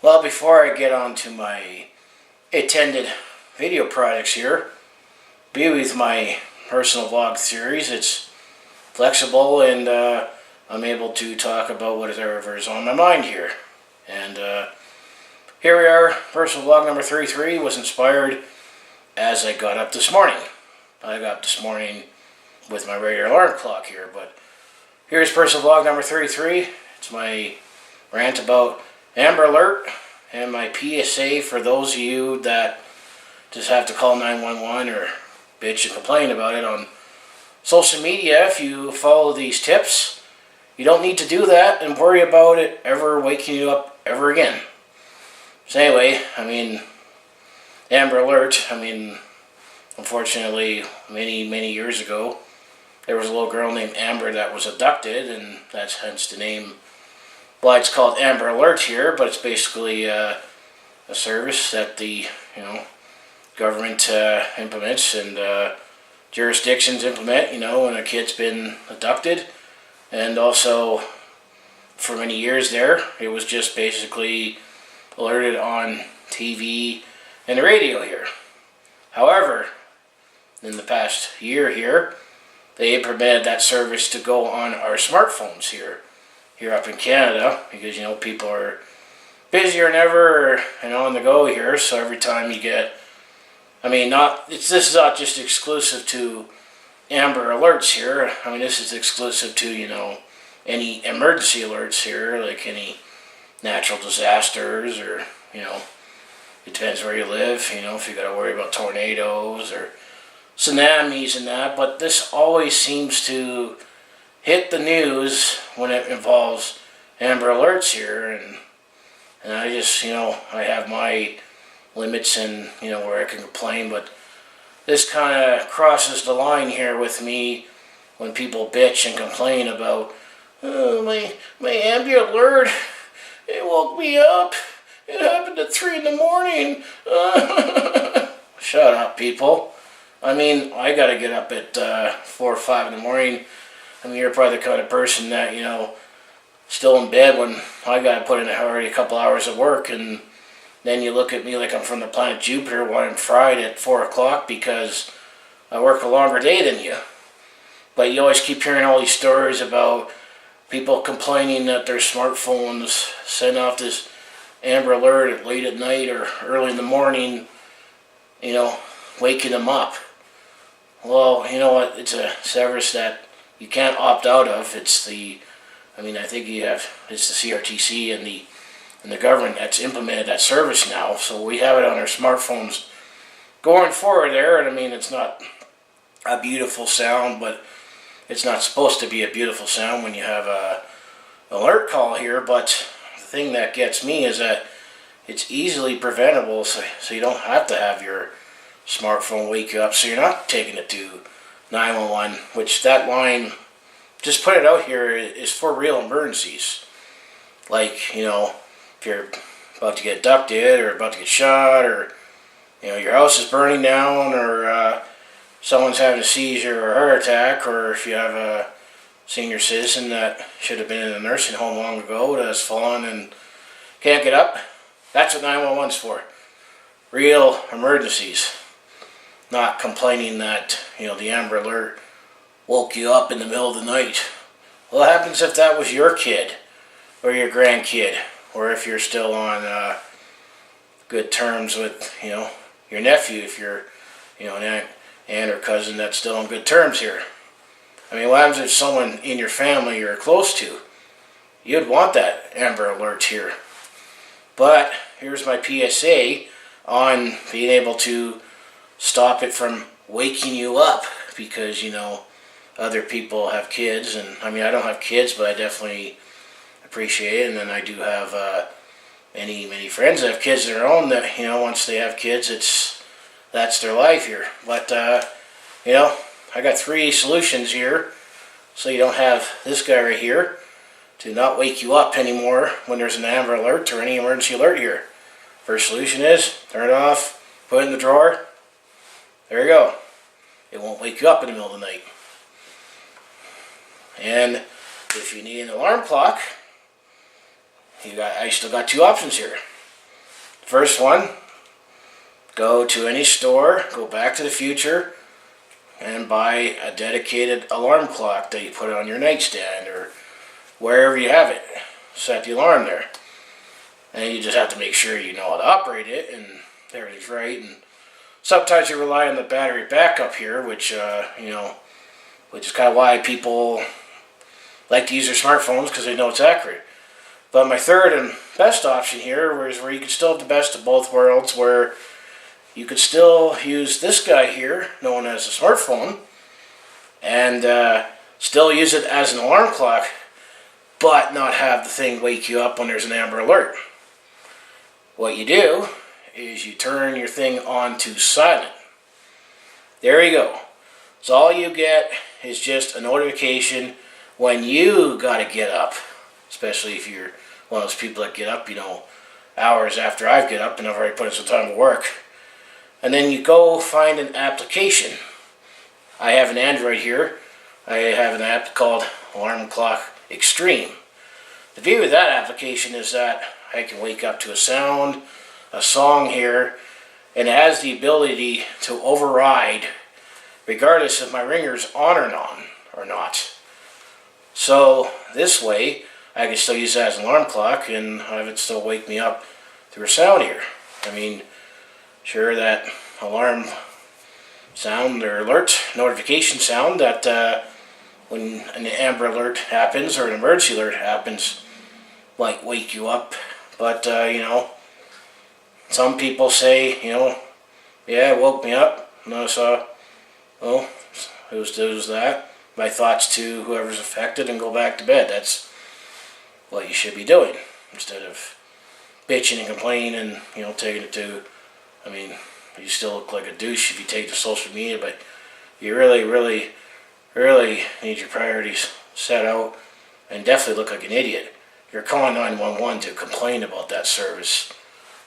Well, before I get on to my intended video projects here, be with my personal vlog series. It's flexible and I'm able to talk about whatever is on my mind here. And here we are. Personal vlog number 33 was inspired as I got up this morning. I got up this morning with my regular alarm clock here, but here's personal vlog number 33. It's my rant about Amber Alert and my PSA for those of you that just have to call 911 or bitch and complain about it on social media. If you follow these tips, you don't need to do that and worry about it ever waking you up ever again. So anyway, Amber Alert, unfortunately, many years ago, there was a little girl named Amber that was abducted, and that's hence the name. Well, it's called Amber Alert here, but it's basically a service that the government implements and jurisdictions implement. When a kid's been abducted, and also for many years there, it was just basically alerted on TV and the radio here. However, in the past year here, they implemented that service to go on our smartphones here up in Canada, because people are busier than ever and on the go here. So every time you get, this is not just exclusive to Amber Alerts here. This is exclusive to any emergency alerts here, like any natural disasters, or it depends where you live. If you got to worry about tornadoes or tsunamis and that. But this always seems to hit the news when it involves Amber Alerts here, and I just I have my limits and where I can complain, but this kind of crosses the line here with me when people bitch and complain about my Amber Alert, it woke me up, it happened at 3 in the morning. Shut up, people. I gotta get up at 4 or 5 in the morning. You're probably the kind of person that, still in bed when I gotta put in already a couple hours of work, and then you look at me like I'm from the planet Jupiter when I'm fried at 4 o'clock because I work a longer day than you. But you always keep hearing all these stories about people complaining that their smartphones send off this Amber Alert late at night or early in the morning, waking them up. Well, you know what? It's a service that you can't opt out of. It's the, I think it's the CRTC and the government that's implemented that service now. So we have it on our smartphones going forward there. And it's not a beautiful sound, but it's not supposed to be a beautiful sound when you have a alert call here. But the thing that gets me is that it's easily preventable, so you don't have to have your smartphone wake you up, so you're not taking it to 911, which that line, just put it out here, is for real emergencies. Like, if you're about to get abducted or about to get shot, or your house is burning down, or someone's having a seizure or a heart attack, or if you have a senior citizen that should have been in a nursing home long ago that has fallen and can't get up, that's what 911's for. Real emergencies. Not complaining that, the Amber Alert woke you up in the middle of the night. Well, what happens if that was your kid or your grandkid, or if you're still on good terms with, your nephew, if you're, an aunt or cousin that's still on good terms here. What happens if someone in your family you're close to? You'd want that Amber Alert here. But here's my PSA on being able to stop it from waking you up, because other people have kids, and I don't have kids, but I definitely appreciate it. And then I do have many friends that have kids of their own that once they have kids, that's their life here. But I got 3 solutions here, so you don't have this guy right here to not wake you up anymore when there's an Amber Alert or any emergency alert here. First solution is turn it off, put it in the drawer. There you go. It won't wake you up in the middle of the night. And if you need an alarm clock, I still got 2 options here. First one, go to any store, go back to the future, and buy a dedicated alarm clock that you put on your nightstand or wherever you have it. Set the alarm there. And you just have to make sure you know how to operate it and everything's right. And sometimes you rely on the battery backup here, which which is kind of why people like to use their smartphones, because they know it's accurate. But my third and best option here is where you could still have the best of both worlds, where you could still use this guy here, known as a smartphone, and still use it as an alarm clock, but not have the thing wake you up when there's an Amber Alert. What you do is you turn your thing on to silent. There you go. So all you get is just a notification when you gotta get up, especially if you're one of those people that get up, hours after I get up and I've already put in some time to work. And then you go find an application. I have an Android here. I have an app called Alarm Clock Extreme. The beauty of that application is that I can wake up to a sound, a song here, and it has the ability to override regardless if my ringer's on or not. So this way I can still use that as an alarm clock and have it still wake me up through a sound here. I mean, sure, that alarm sound or alert notification sound that when an Amber Alert happens or an emergency alert happens might wake you up. But, some people say, yeah, it woke me up. And I saw, it was that. My thoughts to whoever's affected and go back to bed. That's what you should be doing. Instead of bitching and complaining and, taking it to, you still look like a douche if you take to social media, but you really, really, really need your priorities set out and definitely look like an idiot. You're calling 911 to complain about that service.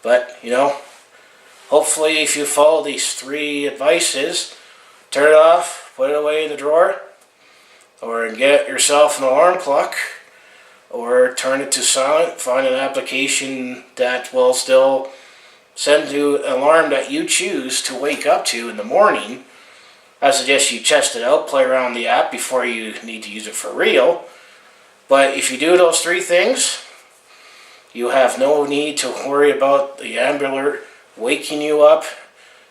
But, hopefully if you follow these 3 advices, turn it off, put it away in the drawer, or get yourself an alarm clock, or turn it to silent, find an application that will still send you an alarm that you choose to wake up to in the morning. I suggest you test it out, play around the app before you need to use it for real. But if you do those 3 things, you have no need to worry about the Amber Alert waking you up.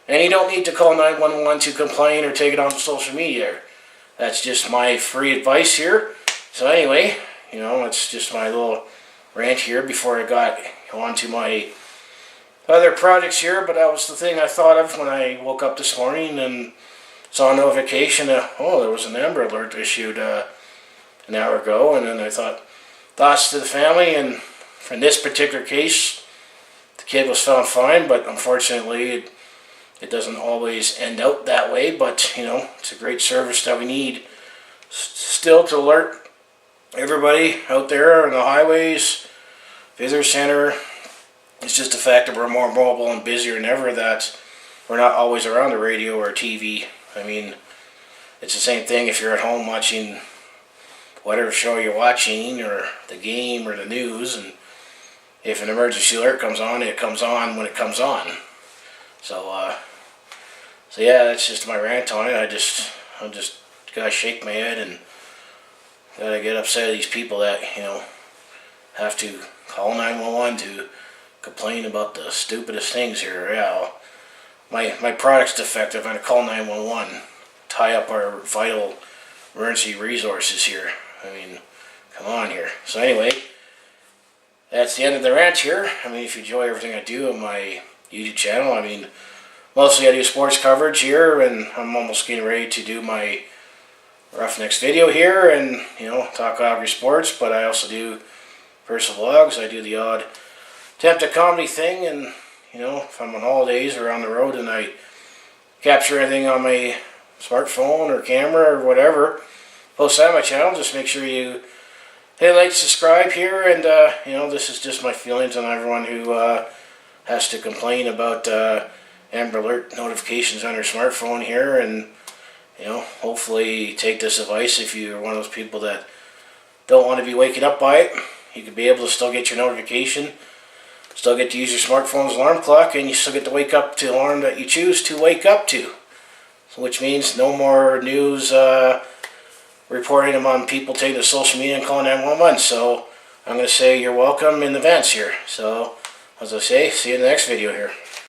And you don't need to call 911 to complain or take it on social media. That's just my free advice here. So anyway, it's just my little rant here before I got onto my other projects here. But that was the thing I thought of when I woke up this morning and saw a notification that, there was an Amber Alert issued an hour ago. And then I thoughts to the family, and in this particular case, the kid was found fine, but unfortunately it doesn't always end out that way. But, it's a great service that we need still to alert everybody out there on the highways, visitor center. It's just the fact that we're more mobile and busier than ever that we're not always around the radio or TV. It's the same thing if you're at home watching whatever show you're watching, or the game, or the news, and if an emergency alert comes on, it comes on when it comes on. So yeah, that's just my rant on it. I just gotta shake my head and gotta get upset at these people that have to call 911 to complain about the stupidest things here. Yeah, my product's defective. I'm gonna call 911, tie up our vital emergency resources here. Come on here. So anyway, that's the end of the rant here. If you enjoy everything I do on my YouTube channel, mostly I do sports coverage here, and I'm almost getting ready to do my Roughnecks video here and, talk Calgary sports, but I also do personal vlogs. I do the odd attempt at comedy thing, and, if I'm on holidays or on the road and I capture anything on my smartphone or camera or whatever, post that on my channel. Just make sure you hit like, subscribe here, and this is just my feelings on everyone who has to complain about Amber Alert notifications on their smartphone here, and hopefully take this advice. If you're one of those people that don't want to be waking up by it, you could be able to still get your notification still get to use your smartphone's alarm clock, and you still get to wake up to the alarm that you choose to wake up to. So, which means no more news reporting them on people taking to social media and calling 911. So I'm going to say you're welcome in advance here. So as I say, see you in the next video here.